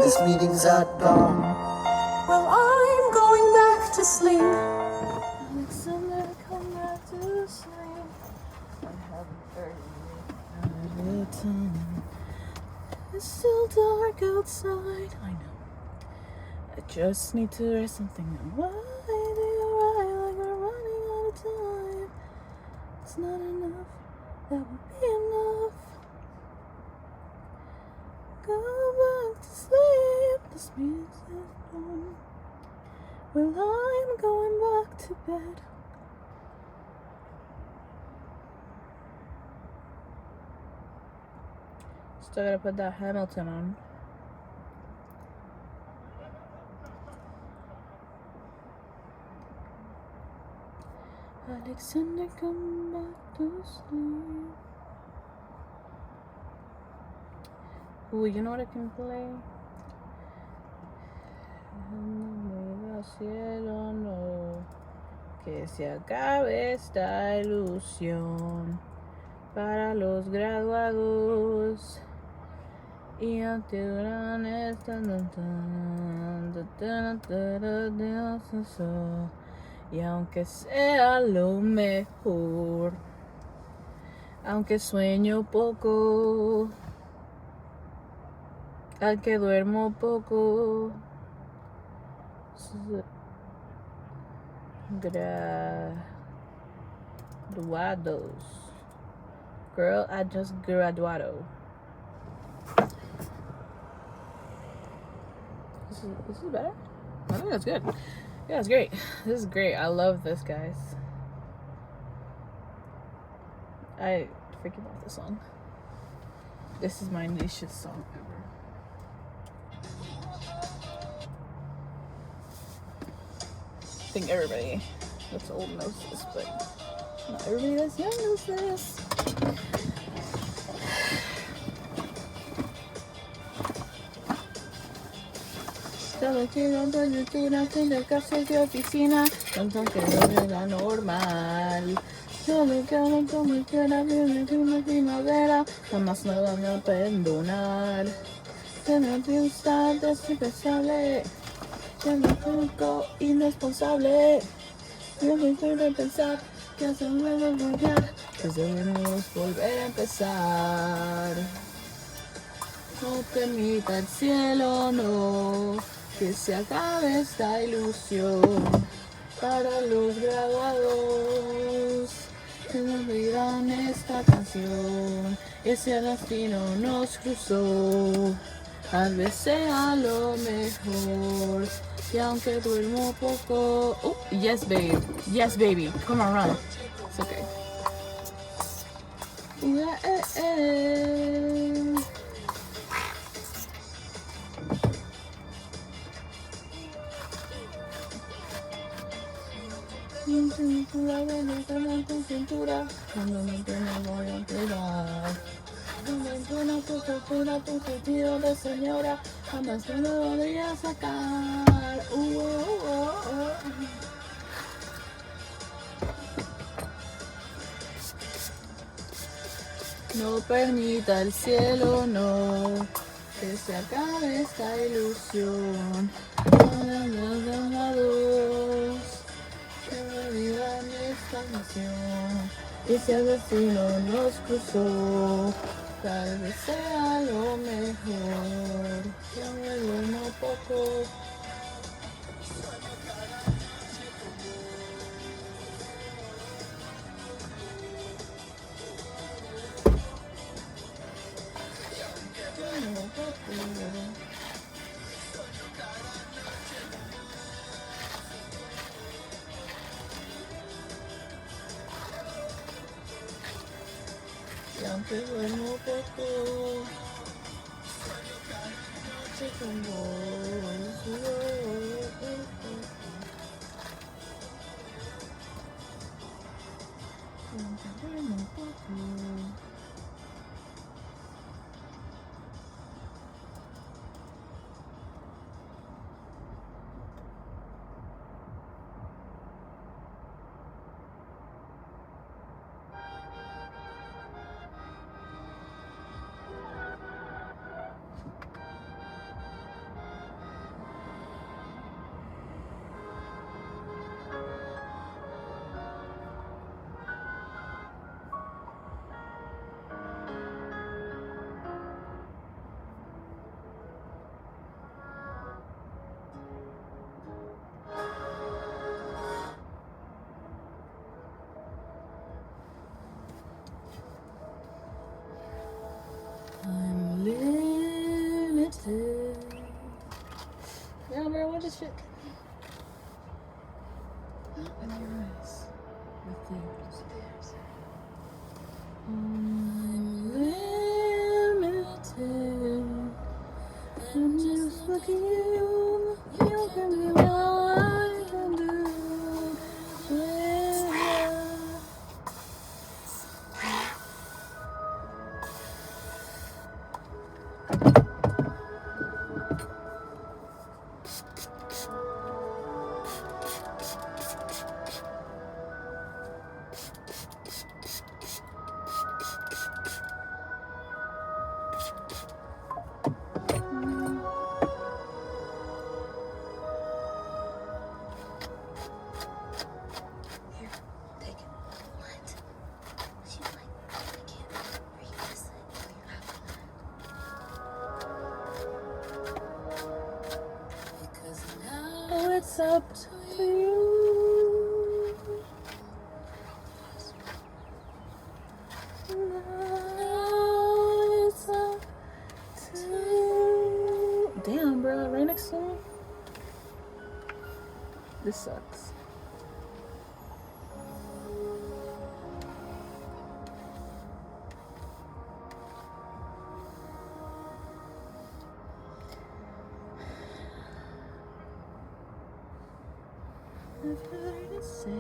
This meeting's at dawn. Well, I'm going back to sleep. Alexander, come back to sleep. I haven't heard you. It's still dark outside. I know. I just need to rest something. Why do you ride like we're running out of time? It's not enough. That would be enough. Go back to sleep. This meeting's at dawn. Well, I'm going back to bed. Still gotta put that Hamilton on. Alexander, come back to sleep. Ooh, you know what I can play? No, cielo, no. Que se acabe esta ilusión para los graduados. Y ante gran esta y aunque sea lo mejor, aunque sueño poco, aunque duermo poco, graduados. Girl, I just graduado. This is better? I think that's good. Yeah, it's great. This is great. I love this, guys. I freaking love this song. This is my nichest song ever. I think everybody that's old knows this, but not everybody that's young knows this. Todo quiero coyuntura, tener casas de oficina, tanto que no era normal. Yo me quedo como quiera, viene una primavera, jamás me van a perdonar. Tener que estar despensable, siendo un poco irresponsable. Yo me quiero pensar que hace un nuevo lugar, que debemos volver a empezar. No permita el cielo, no, que se acabe esta ilusión para los graduados que no oirán esta canción. Ese destino nos cruzó, tal vez sea lo mejor. Y aunque duermo poco, yes baby, come on, run. It's okay. Yeah, Cintura, ven, tu cintura, cuando me voy a entregar. Cuando tu tortura, tu sentido de señora, jamás te lo podría sacar. No permita el cielo, no, que se acabe esta ilusión. Para los ganados, que vivan esta misión. Y si el destino nos cruzó, tal vez sea lo mejor. Yo me duermo poco. Y aunque duermo poco, sé como duermo poco. Unlimited. Yeah, bro, what is shit? Not with your eyes. With theirs. Unlimited. And just look at you. You can be all I can do. Yeah. It's up to you. Now it's up to you. Damn, bro, right next to me. This sucks. I've heard it say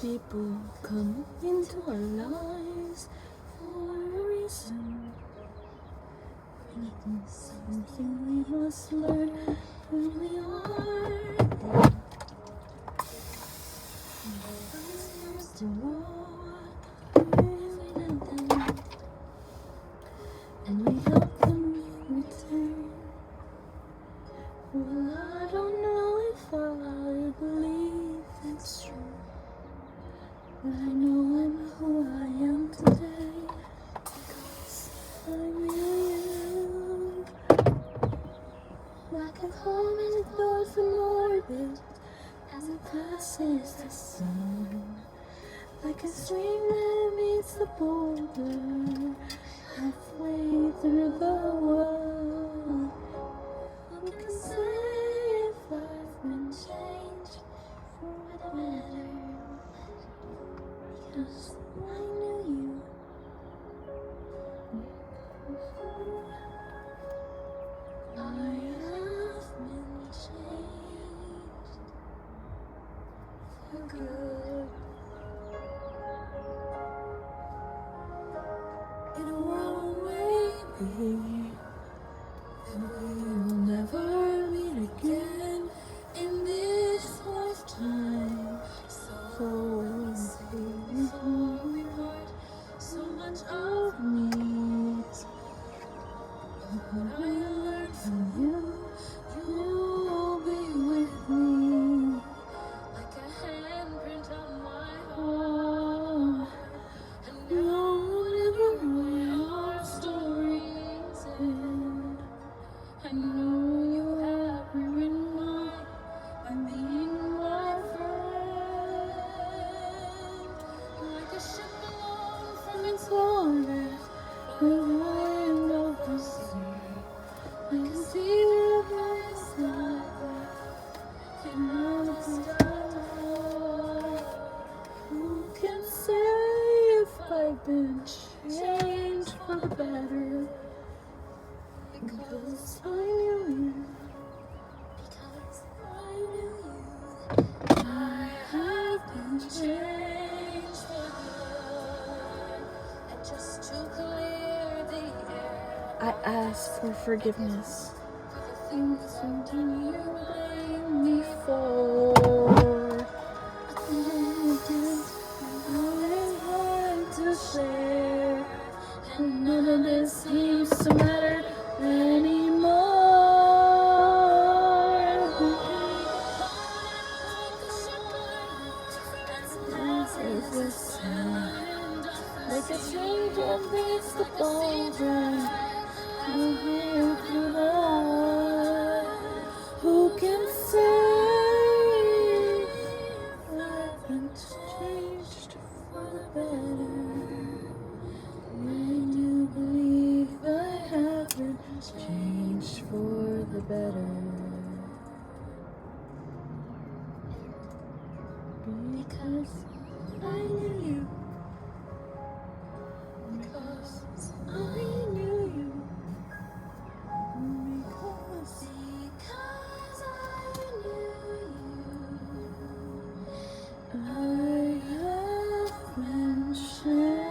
people come into our lives for a reason. Something we must learn when we are there. To walk with them, and we help them return. Well, I don't know if I believe it's true, but I know I'm who I am today, because I'm you. Like a home in the doors from orbit as it passes the sun. Like a stream that meets the border halfway through the world. Who can say if I've been changed for the better? Because I knew you. I have been changed for good. In a world maybe, and we'll never meet again in this lifetime. So we'll see we part so much of me. But I learned from you, you'll be with me. Like a handprint on my heart. And whatever way our stories end, I know you have ruined mine by being my friend. Like a ship alone from its orbit, the wind of the sea. I can see the bright side in the starlight. Who can say if I've been changed for the better? Because I knew you. Because I knew you. I have been changed for good. And just to clear the air, I ask for forgiveness for the things something you blame me for. To share, and none of this seems to matter anymore. As the sound, like a stranger beats the ballroom, through the changed for the better. Because I knew you. Because I knew you. Because I knew you. I have been changed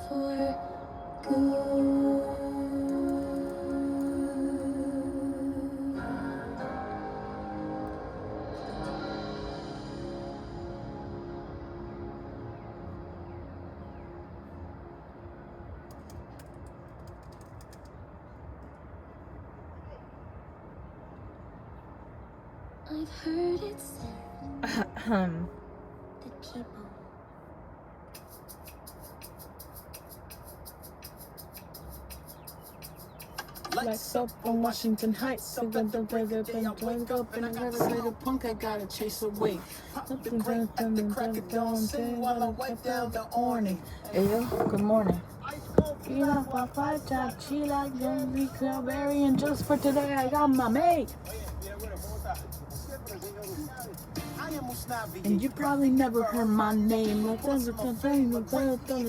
for good. I've heard it said that people Lights up on Washington Heights. I got the weather, but I wake up and I got a little punk I gotta chase away. Nothing done at the crack of dawn, sing while I wipe down the awning. Hey yo, good morning. Eat up my 5-top, like Young Cranberry, and just for today I got my mate. And you probably never heard my name. Like there's a complaint of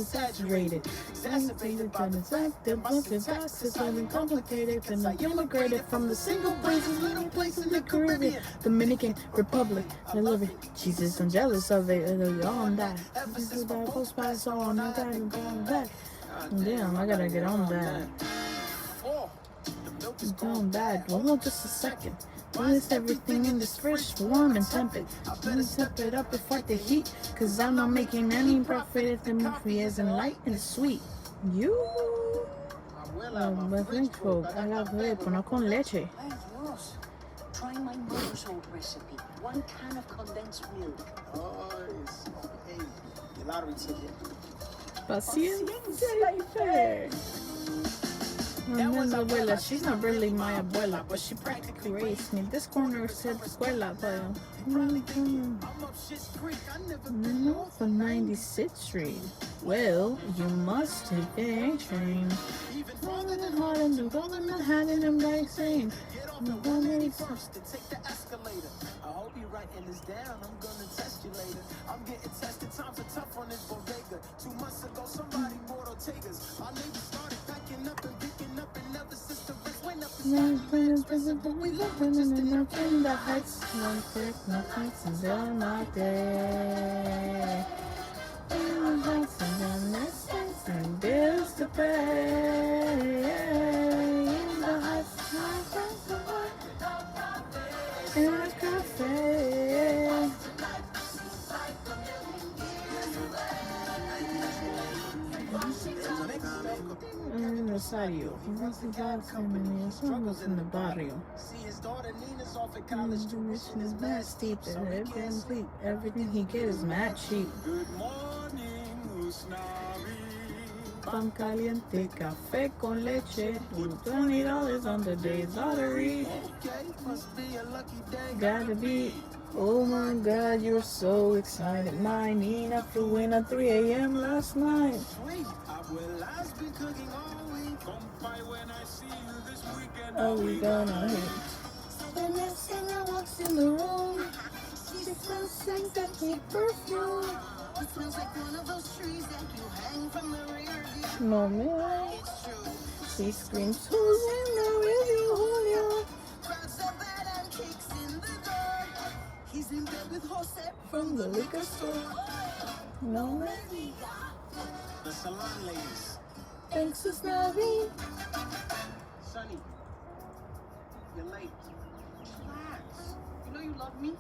saturated. Saturated by the fact that bunch of bastards have been complicated. And I immigrated from the single places, little place in the Caribbean, Dominican Republic. I love it. Jesus, I'm jealous of it. On that. This is that post by so on that and down back. Damn, I gotta get on that. On that. Hold on just a second. Why is everything in this fridge warm and tempered? Let us step it up before the heat, cause I'm not making any profit if the movie isn't light and sweet. You? Me folk, I love it, pero no con leche. Try my mother's old recipe. 1 can of condensed milk. Oh, it's okay. The lottery ticket. Paciencia. My abuela, she's not really my abuela, but she practically raised me. This corner said escuela, but North of 96th Street. Well, you must have been trained. Harlem, the golden Manhattan, I'm like saying. First to take the escalator. I hope you're writing this down. I'm gonna test you later. I'm getting tested. Times are tough on this bodega. 2 months ago, somebody bought Ortega's. Our neighbors started packing up and picking up, and ever since the rent went up, We love in the heights. One quick, no fights until my day. In the heights and the next and bills to pay. In the heights, in a cafe. Rosario, somos in the barrio. see his daughter Nina's off at college tuition is mad steep. Everything he gets is mad cheap. Good morning, Usnavi. Pan caliente, café con leche, $20 on the day's lottery. Okay, must be a lucky day. Gotta be, oh my God, you're so excited. My Nina flew in at 3 a.m. last night. Sweet. Well, I've been cooking all week. Come by when I see you this weekend. Are we gonna hit? The next singer walks in the room. She smells like that cake perfume. it smells like one of those trees that you hang from the rear view. No man. It's true. She screams, who's in there with you, Julio? Crowds of bad and kicks in the door. He's in bed with Jose From the liquor store. No man. The salon ladies. Thanks to Snobby. Sonny, you're late. Relax. You know you love me.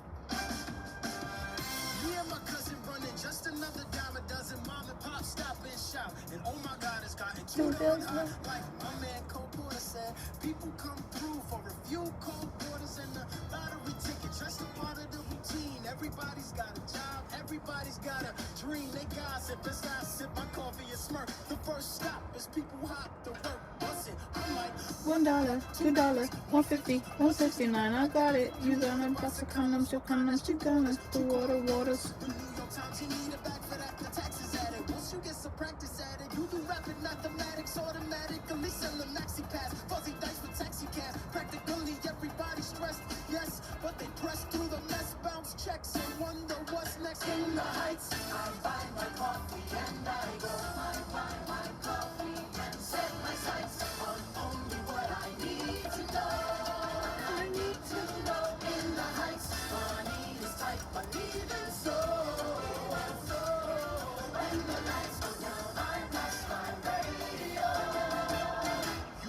Me and my cousin running just another dime a dozen. Mom and pop stop and shop. And oh my God, it's gotten too damn hot. Like my man Cole Porter said, people come through for a few cold waters and the lottery ticket. Just a part of the routine. Everybody's got a job. Everybody's got a dream. They gossip as I sip my coffee and smirk. The first stop is people hop to work. Bustin'. I'm like, $1, $2, $1.50, $1.69. I got it. You gonna bust the condoms, your condoms, you gonna the waters. Sometimes you need a back for that, the taxes added. Once you get some practice at it, you do rapid mathematics automatically. Sell a maxi pass, fuzzy dice with taxi cabs. Practically everybody stressed, yes, but they press through the mess, bounce checks and wonder what's next. In the heights, I buy my coffee and I go. I buy my coffee and set my sights on only what I need to know. I need to know. In the heights, money is tight, but even so.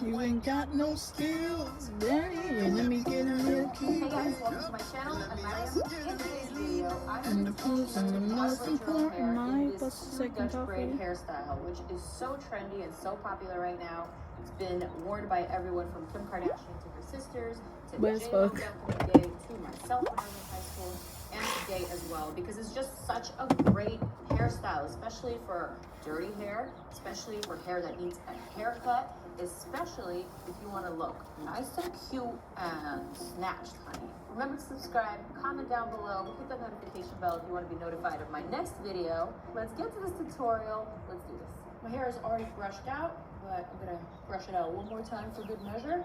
You ain't got no skills, Daddy. Let me get a real Hey kid. guys, welcome to my channel. I'm Mariam. In today's video, I'm And the going to pools and the most important hair night in was this the second Dutch braid coffee. hairstyle, which is so trendy and so popular right now. It's been worn by everyone from Kim Kardashian to her sisters to Where's J-Lo fuck? back in the day to myself when I was in high school and today as well, because it's just such a great hairstyle, especially for dirty hair, especially for hair that needs a haircut, especially if you want to look nice and cute and snatched, honey. Remember to subscribe, comment down below, hit that notification bell if you want to be notified of my next video. Let's get to this tutorial. Let's do this. My hair is already brushed out, but I'm gonna brush it out one more time for good measure,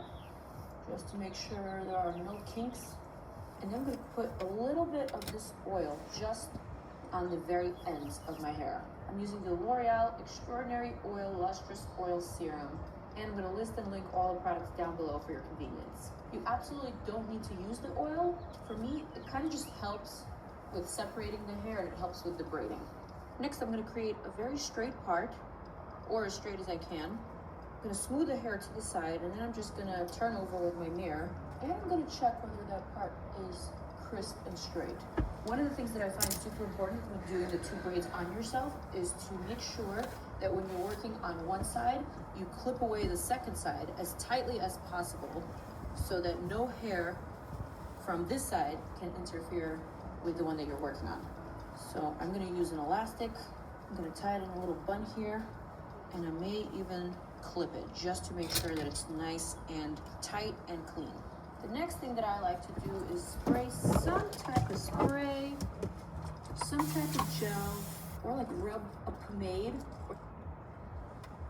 just to make sure there are no kinks. And then I'm gonna put a little bit of this oil just on the very ends of my hair. I'm using the L'Oreal Extraordinary Oil Lustrous Oil Serum, and I'm gonna list and link all the products down below for your convenience. You absolutely don't need to use the oil. For me, it kind of just helps with separating the hair and it helps with the braiding. Next, I'm gonna create a very straight part, or as straight as I can. I'm gonna smooth the hair to the side, and then I'm just gonna turn over with my mirror, and I'm gonna check whether that part is crisp and straight. One of the things that I find super important when doing the two braids on yourself is to make sure that when you're working on one side, you clip away the second side as tightly as possible so that no hair from this side can interfere with the one that you're working on. So I'm gonna use an elastic. I'm gonna tie it in a little bun here, and I may even clip it just to make sure that it's nice and tight and clean. The next thing that I like to do is spray some type of spray, some type of gel, or like rub a pomade, or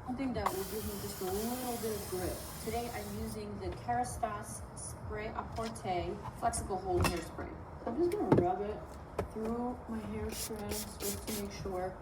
something that will give me just a little bit of grip. Today I'm using the Kerastase Spray Apporte Flexible Hold Hairspray. I'm just gonna rub it through my hair strands just to make sure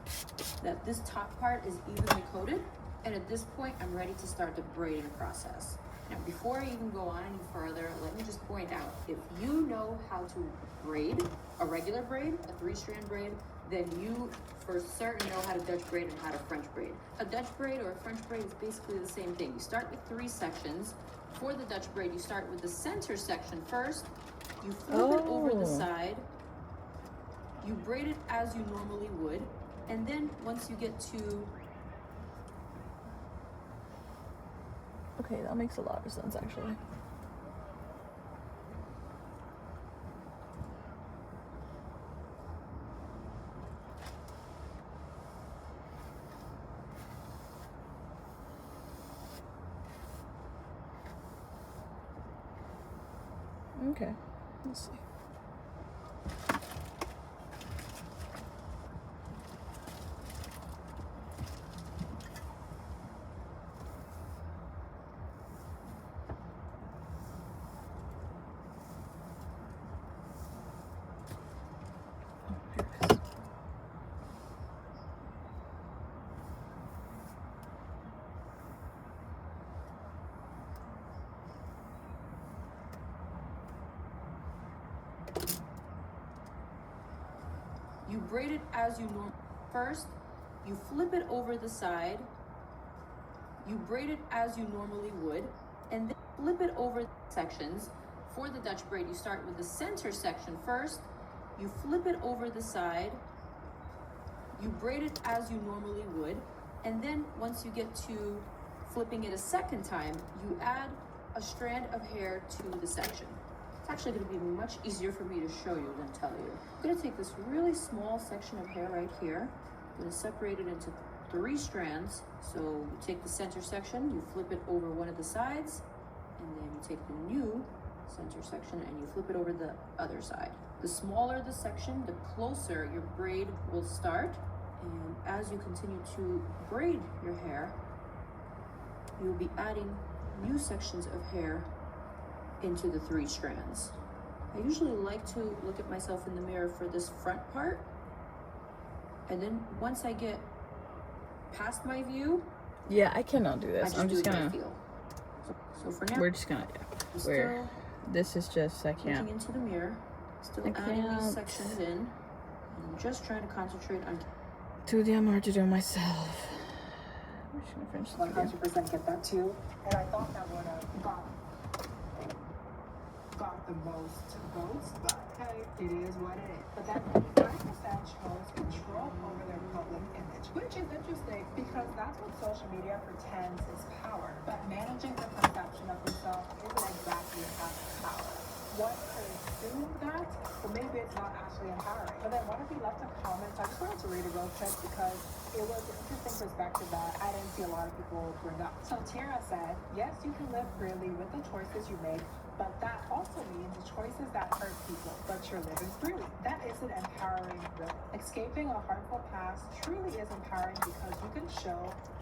that this top part is evenly coated. And at this point, I'm ready to start the braiding process. Now, before I even go on any further, let me just point out, if you know how to braid a regular braid, a 3-strand braid, then you for certain know how to Dutch braid and how to French braid. A Dutch braid or a French braid is basically the same thing. You start with 3 sections. For the Dutch braid, you start with the center section first, you flip it over the side, you braid it as you normally would, and then once you get to Okay, that makes a lot of sense actually. Okay, let's see. You braid it as you normally. First, you flip it over the side. You braid it as you normally would, and then flip it over sections. For the Dutch braid, you start with the center section first. You flip it over the side. You braid it as you normally would, and then once you get to flipping it a second time, you add a strand of hair to the section. It's actually going to be much easier for me to show you than tell you. I'm going to take this really small section of hair right here. I'm going to separate it into 3 strands. So you take the center section, you flip it over one of the sides, you take the new center section and you flip it over the other side. The smaller the section, the closer your braid will start. And as you continue to braid your hair, you'll be adding new sections of hair into the 3 strands. I usually like to look at myself in the mirror for this front part. And then once I get past my view, Yeah, I cannot do this. I'm just do it by gonna. feel. So for now, We're just gonna. I'm Where? This is just. I looking can't. into the mirror, still I adding these can't. sections in, and I'm just trying to concentrate on Too damn hard to do myself. I'm just gonna finish this video. 100% get that too. And I thought that would have got the most votes, but hey, it is what it is. But then 5% chose control over their public image, which is interesting because that's what social media pretends is power. But managing the perception of yourself isn't exactly having power. One could assume that, but maybe it's not actually empowering. But then one of you left a comment, so I just wanted to read it real quick because it was an interesting perspective that I didn't see a lot of people bring up. So Tara said, yes, you can live freely with the choices you make, but that also means choices that hurt people, but you're living freely. That isn't empowering, really. Escaping a harmful past truly is empowering because you can show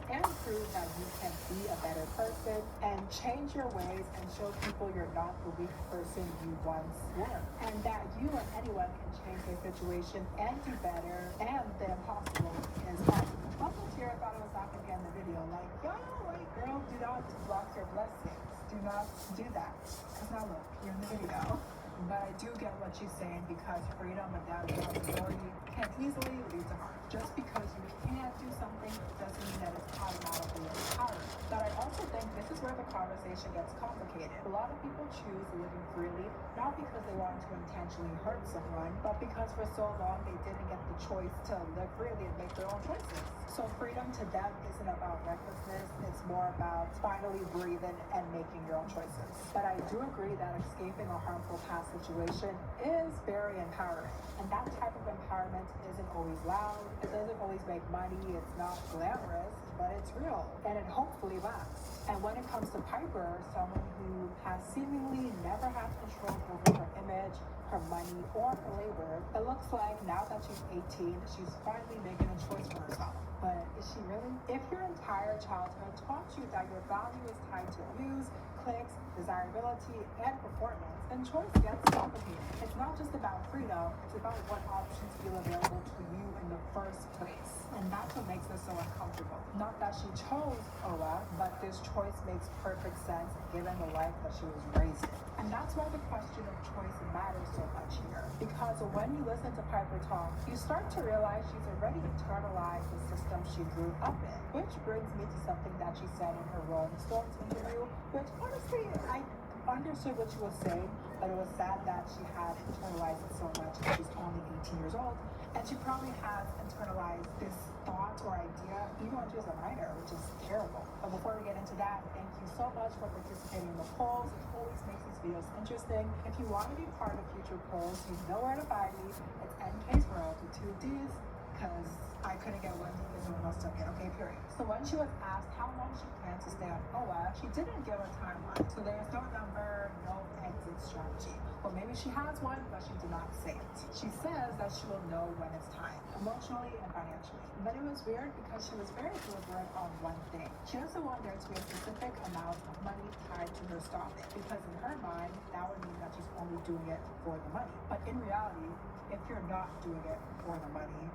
and prove that you can be a better person and change your ways and show people you're not the weak person you once were. And that you or anyone can change their situation and do better, and the impossible is possible. Also, Tara thought it was not going to get in the video. Like, yo, like, girl, do not block your blessings. Do not do that. Because now look, you're in the video. But I do get what she's saying because freedom without accountability can easily lead to harm. Just because you can't do something doesn't mean that it's automatically empowering. But I also think this is where the conversation gets complicated. A lot of people choose living freely, not because they want to intentionally hurt someone, but because for so long they didn't get the choice to live freely and make their own choices. So freedom to them isn't about recklessness, it's more about finally breathing and making your own choices. But I do agree that escaping a harmful past situation is very empowering. And that type of empowerment isn't always loud, it doesn't always make money, it's not glamorous, but it's real, and it hopefully lasts. And when it comes to Piper, someone who has seemingly never had control over her image, her money, or her labor, it looks like now that she's 18, she's finally making a choice for herself. But is she really? If your entire childhood taught you that your value is tied to views, clicks, desirability, and performance, then choice gets complicated. It's not just about freedom, it's about what options feel available to you in the first place. And that's what makes us so uncomfortable. Not that she chose Ola, but this choice makes perfect sense given the life that she was raised in. And that's why the question of choice matters so much here. Because when you listen to Piper talk, you start to realize she's already internalized the system she grew up in. Which brings me to something that she said in her Rolling Stones interview, which honestly, I understood what she was saying, but it was sad that she had internalized it so much and she's only 18 years old. And she probably has internalized this thought or idea even when she was a minor, which is terrible. But before we get into that, thank you so much for participating in the polls. It always makes these videos interesting. If you want to be part of future polls, you know where to find me. It's NK's World with 2 D's, because I couldn't get one D because someone else took it, okay, period. So when she was asked how long she plans to stay on OA, she didn't give a timeline. So there's no number, no exit strategy. But maybe she has one, but she did not say it. She says that she will know when it's time, emotionally and financially. But it was weird because she was very deliberate on one thing. She doesn't want there to be a specific amount of money tied to her stopping, because in her mind, that would mean that she's only doing it for the money. But in reality, if you're not doing it for the money,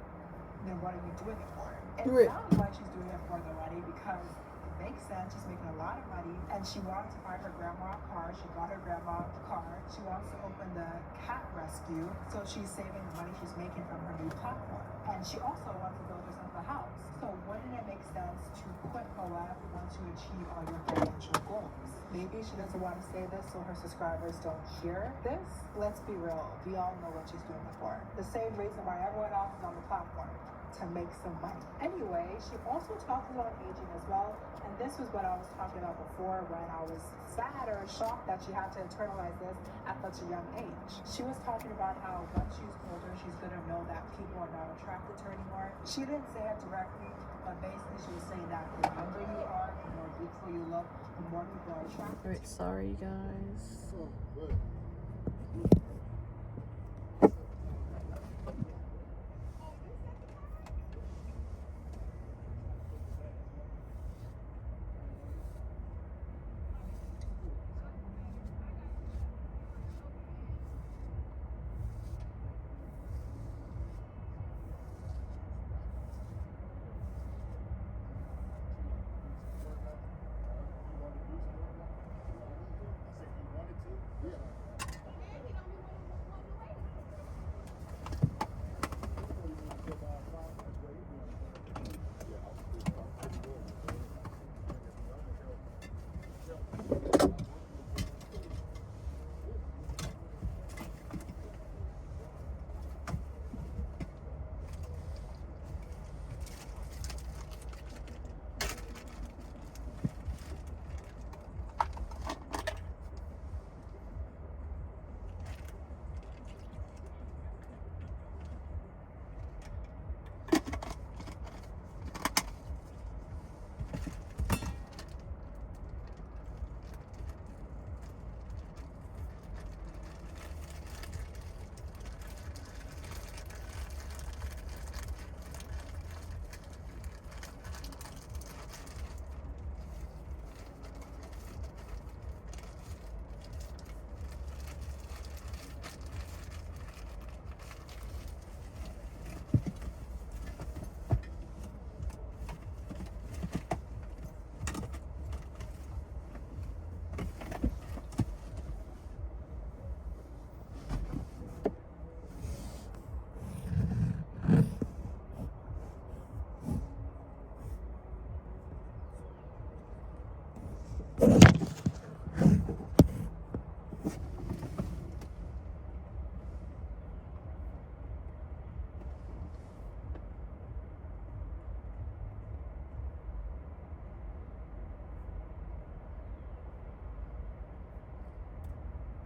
then what are you doing it for? It sounds like she's doing it for the money because it makes sense. She's making a lot of money, and she wanted to buy her grandma a car. She bought her grandma a car. She wants to open the cat rescue, so she's saving the money she's making from her new platform. And she also wants to build herself a house. So wouldn't it make sense to quit OA once you achieve all your financial goals? Maybe she doesn't want to say this so her subscribers don't hear this. Let's be real, we all know what she's doing it for. The same reason why everyone else is on the platform. to make some money. Anyway, she also talks about aging as well, and this was what I was talking about before when I was sad or shocked that she had to internalize this at such a young age. She was talking about how once she's older, she's gonna know that people are not attracted to her anymore. She didn't say it directly, but basically she was saying that the younger you are, the more beautiful you look, the more people are attracted. Alright, sorry guys.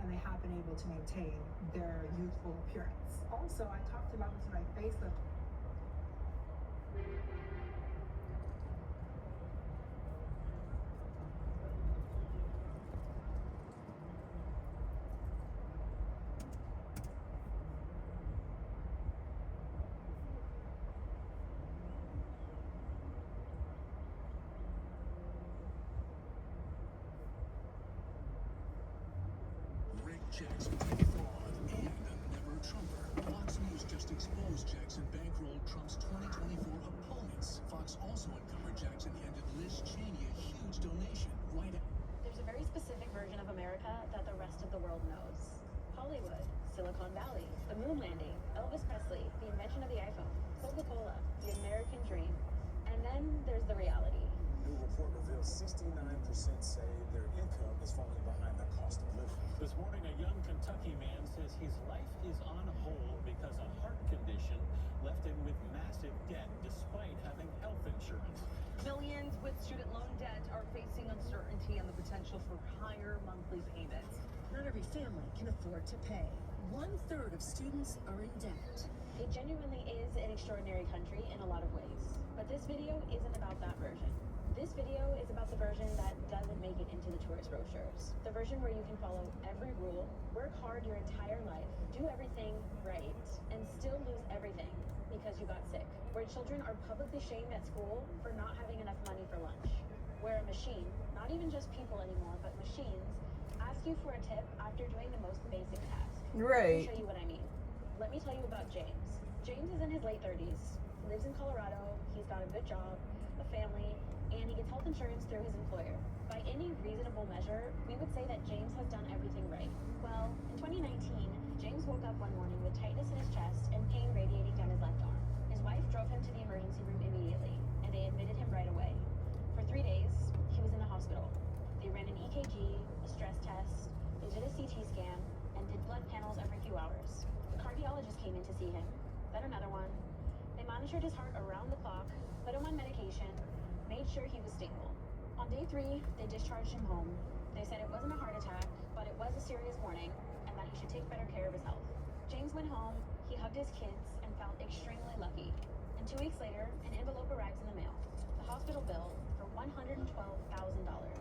And they have been able to maintain their youthful appearance. Also, I talked about this in my Facebook. Jackson fraud and a never Trumper. Fox News just exposed Jackson bankrolled Trump's 2024 opponents. Fox also uncovered Jackson handed Liz Cheney a huge donation right at. There's a very specific version of America that the rest of the world knows. Hollywood, Silicon Valley, the moon landing, Elvis Presley, the invention of the iPhone, Coca-Cola, the American dream. And then there's the reality. New report reveals 69% say their income is falling behind the cost of living. This morning, a young Kentucky man says his life is on hold because a heart condition left him with massive debt despite having health insurance. Millions with student loan debt are facing uncertainty and the potential for higher monthly payments. Not every family can afford to pay. 1/3 of students are in debt. It genuinely is an extraordinary country in a lot of ways. But this video isn't about that version. This video is about the version that doesn't make it into the tourist brochures. The version where you can follow every rule, work hard your entire life, do everything right, and still lose everything because you got sick. Where children are publicly shamed at school for not having enough money for lunch. Where a machine, not even just people anymore, but machines, ask you for a tip after doing the most basic task. Right. Let me show you what I mean. Let me tell you about James. James is in his late 30s, lives in Colorado, he's got a good job, a family, and he gets health insurance through his employer. By any reasonable measure, we would say that James has done everything right. Well, in 2019, James woke up one morning with tightness in his chest and pain radiating down his left arm. His wife drove him to the emergency room immediately, and they admitted him right away. For 3 days, he was in the hospital. They ran an EKG, a stress test, they did a CT scan, and did blood panels every few hours. The cardiologist came in to see him, then another one. They managed monitored his heart around the clock, put him on medication, made sure he was stable. On day 3, they discharged him home. They said it wasn't a heart attack, but it was a serious warning, and that he should take better care of his health. James went home, he hugged his kids, and felt extremely lucky. And 2 weeks later, an envelope arrives in the mail. The hospital bill for $112,000.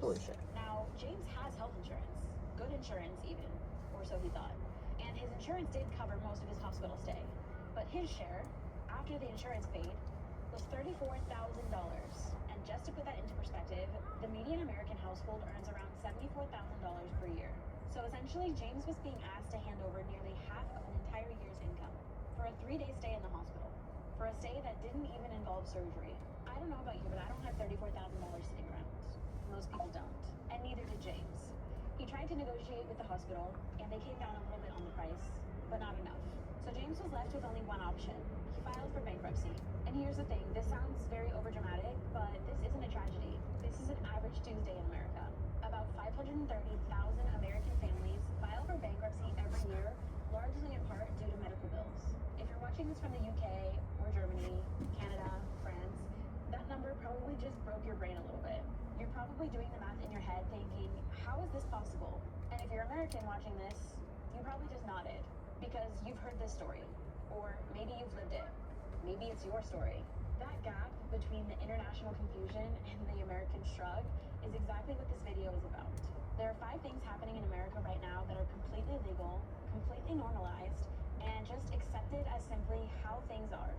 Holy shit. Now, James has health insurance. Good insurance, even. Or so he thought. And his insurance did cover most of his hospital stay. But his share, after the insurance paid, was $34,000. And just to put that into perspective, the median American household earns around $74,000 per year. So essentially, James was being asked to hand over nearly half of an entire year's income for a 3-day stay in the hospital. For a stay that didn't even involve surgery. I don't know about you, but I don't have $34,000 sitting around. Most people don't. And neither did James. He tried to negotiate with the hospital, and they came down a little bit on the price, but not enough. So James was left with only one option. He filed for bankruptcy. And here's the thing, this sounds very overdramatic, but this isn't a tragedy. This is an average Tuesday in America. About 530,000 American families file for bankruptcy every year, largely in part due to medical bills. If you're watching this from the UK or Germany, Canada, France, that number probably just broke your brain a little bit. You're probably doing the math in your head thinking, how is this possible? And if you're American watching this, you probably just nodded because you've heard this story, or maybe you've lived it. Maybe it's your story. That gap between the international confusion and the American shrug is exactly what this video is about. There are 5 things happening in America right now that are completely legal, completely normalized, and just accepted as simply how things are,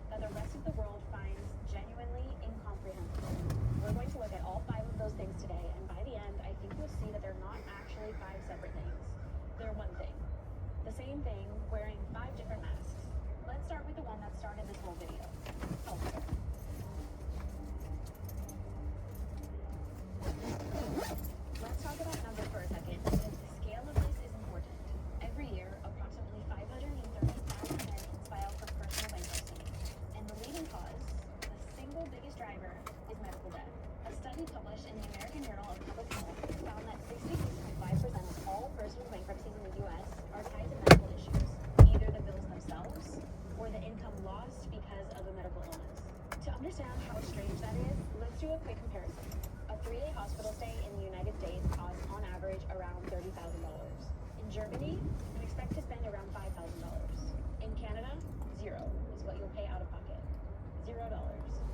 that the rest of the world finds genuinely incomprehensible. We're going to look at all 5 of those things today, and by the end, I think you'll see that they're not actually 5 separate things. They're one thing. The same thing, wearing 5 different masks. Let's start with the one that started this whole video. Healthcare. Let's talk about numbers for a second, because the scale of this is important. Every year, approximately 530,000 Americans file for personal bankruptcy. And the leading cause, the single biggest driver, is medical debt. A study published in the American Journal of Public Health found that 66.5% of all personal bankruptcies in the U.S. are tied to medical issues, either the bills themselves or the income lost because of a medical illness. To understand how strange that is, let's do a quick comparison. A 3-day hospital stay in the United States costs on average around $30,000. In Germany, you expect to spend around $5,000. In Canada, 0 is what you'll pay out of pocket. $0.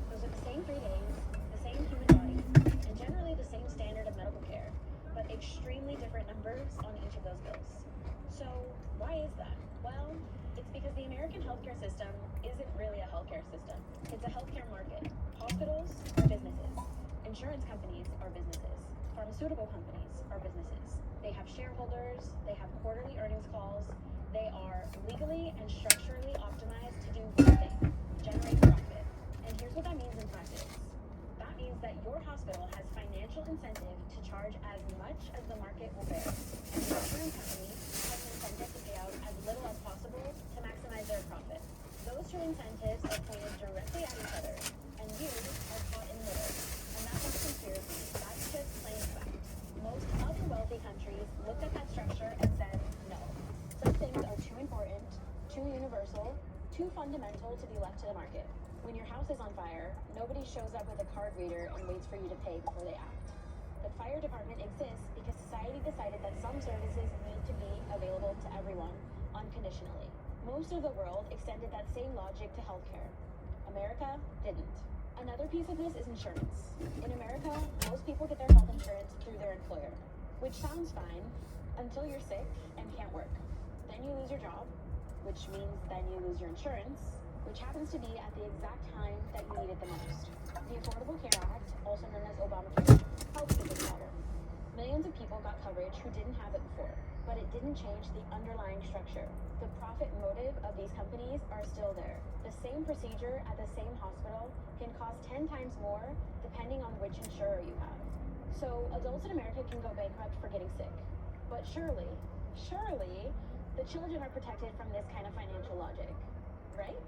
Those are the same 3 days, the same human body, and generally the same standard of medical care, but extremely different numbers on each of those bills. So why is that? Well, it's because the American healthcare system isn't really a healthcare system. It's a healthcare market. Hospitals are businesses. Insurance companies are businesses. Pharmaceutical companies are businesses. They have shareholders, they have quarterly earnings calls, they are legally and structurally optimized to do one thing, generate profit. And here's what that means in practice. That means that your hospital has financial incentive to charge as much as the market will bear. And the insurance company has an incentive to pay out as little as possible to maximize their profit. Those 2 incentives are pointed directly at each other, and you are caught in the middle. And that's not a conspiracy, that's just plain fact. Most other wealthy countries looked at that structure and said, no. Some things are too important, too universal, too fundamental to be left to the market. When your house is on fire, nobody shows up with a card reader and waits for you to pay before they act. The fire department exists because society decided that some services need to be available to everyone, unconditionally. Most of the world extended that same logic to healthcare. America didn't. Another piece of this is insurance. In America, most people get their health insurance through their employer, which sounds fine until you're sick and can't work. Then you lose your job, which means then you lose your insurance, which happens to be at the exact time that you need it the most. The Affordable Care Act, also known as Obamacare, helps with this matter. Millions of people got coverage who didn't have it before, but it didn't change the underlying structure. The profit motive of these companies are still there. The same procedure at the same hospital can cost 10 times more depending on which insurer you have. So adults in America can go bankrupt for getting sick. But surely, the children are protected from this kind of financial logic, right?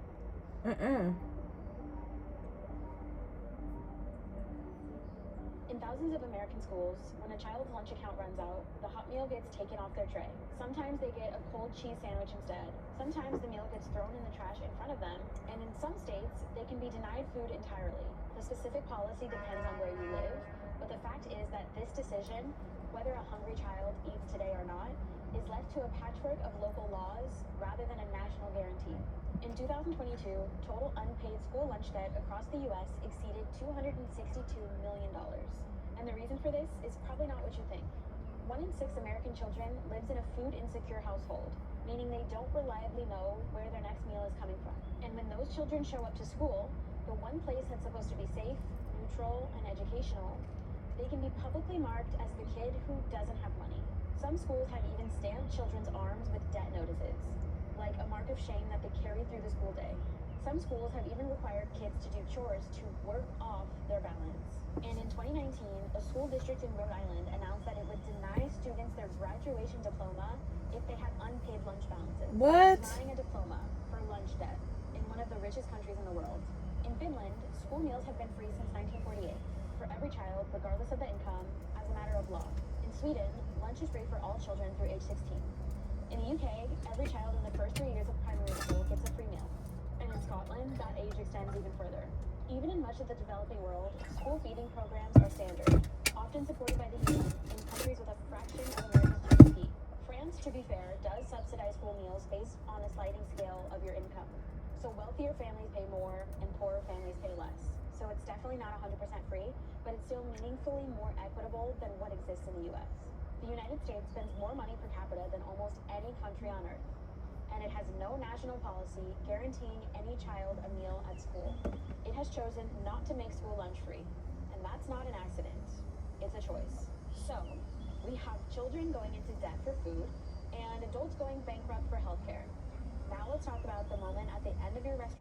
In thousands of American schools, when a child's lunch account runs out, the hot meal gets taken off their tray. Sometimes they get a cold cheese sandwich instead. Sometimes the meal gets thrown in the trash in front of them, and in some states, they can be denied food entirely. The specific policy depends on where you live, but the fact is that this decision, whether a hungry child eats today or not, is left to a patchwork of local laws rather than a national guarantee. In 2022, total unpaid school lunch debt across the U.S. exceeded $262 million. And the reason for this is probably not what you think. 1 in 6 American children lives in a food-insecure household, meaning they don't reliably know where their next meal is coming from. And when those children show up to school, the one place that's supposed to be safe, neutral, and educational, they can be publicly marked as the kid who doesn't have money. Some schools have even stamped children's arms with debt notices, like a mark of shame that they carry through the school day. Some schools have even required kids to do chores to work off their balance. And in 2019, a school district in Rhode Island announced that it would deny students their graduation diploma if they had unpaid lunch balances. What? Denying a diploma for lunch debt in one of the richest countries in the world. In Finland, school meals have been free since 1948 for every child, regardless of the income, as a matter of law. In Sweden, lunch is free for all children through age 16. In the UK, every child in the first 3 years of primary school gets a free meal. And in Scotland, that age extends even further. Even in much of the developing world, school feeding programs are standard, often supported by the UN in countries with a fraction of America's GDP. France, to be fair, does subsidize school meals based on a sliding scale of your income. So wealthier families pay more and poorer families pay less. So it's definitely not 100% free, but it's still meaningfully more equitable than what exists in the US. The United States spends more money per capita than almost any country on earth, and it has no national policy guaranteeing any child a meal at school. It has chosen not to make school lunch free, and that's not an accident. It's a choice. So, we have children going into debt for food, and adults going bankrupt for healthcare. Now let's talk about the moment at the end of your restaurant.